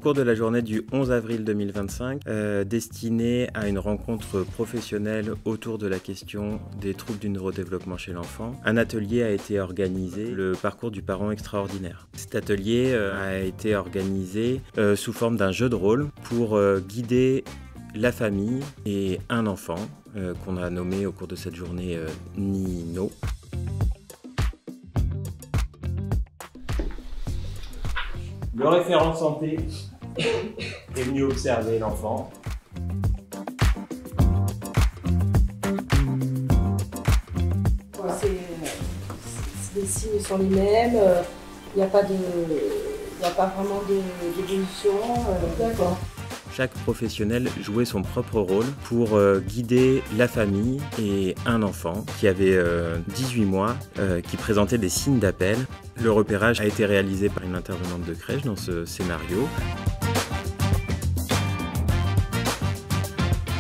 cours de la journée du 11 avril 2025, destinée à une rencontre professionnelle autour de la question des troubles du neurodéveloppement chez l'enfant, un atelier a été organisé, le parcours du parent extraordinaire. Cet atelier a été organisé sous forme d'un jeu de rôle pour guider la famille et un enfant qu'on a nommé au cours de cette journée Nino. Le référent santé est venu observer l'enfant. Les signes sont les mêmes, il n'y a pas vraiment d'évolution. D'accord. Chaque professionnel jouait son propre rôle pour guider la famille et un enfant qui avait 18 mois, qui présentait des signes d'appel. Le repérage a été réalisé par une intervenante de crèche dans ce scénario.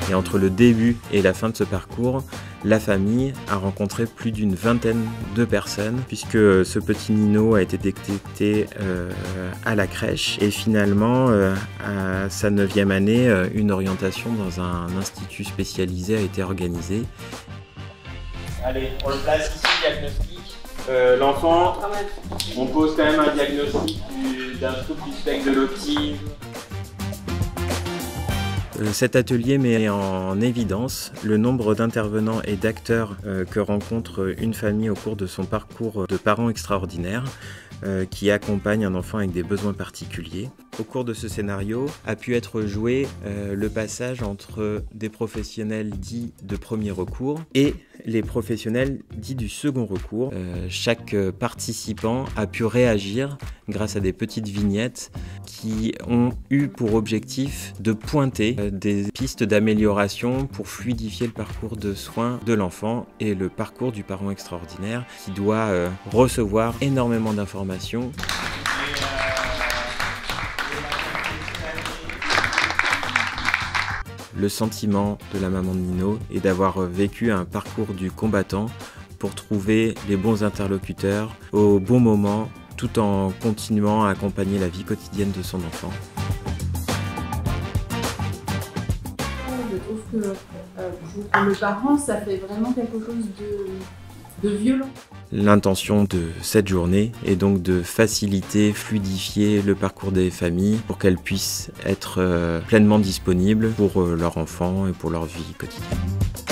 Et entre le début et la fin de ce parcours, la famille a rencontré plus d'une vingtaine de personnes puisque ce petit Nino a été détecté à la crèche et finalement à sa 9e année, une orientation dans un institut spécialisé a été organisée. Allez, on le place ici, diagnostic. L'enfant, on pose quand même un diagnostic d'un trouble du spectre de l'autisme. Cet atelier met en évidence le nombre d'intervenants et d'acteurs que rencontre une famille au cours de son parcours de parents extraordinaires qui accompagne un enfant avec des besoins particuliers. Au cours de ce scénario a pu être joué le passage entre des professionnels dits de premier recours et les professionnels dits du second recours. Chaque participant a pu réagir grâce à des petites vignettes qui ont eu pour objectif de pointer des pistes d'amélioration pour fluidifier le parcours de soins de l'enfant et le parcours du parent extraordinaire qui doit recevoir énormément d'informations. Le sentiment de la maman de Nino est d'avoir vécu un parcours du combattant pour trouver les bons interlocuteurs au bon moment tout en continuant à accompagner la vie quotidienne de son enfant. Je trouve que pour le parent, ça fait vraiment quelque chose de violent. Leur de cette journée est donc de faciliter, fluidifier le parcours des familles pour qu'elles puissent être pleinement disponibles pour leur enfant et pour leur vie quotidienne.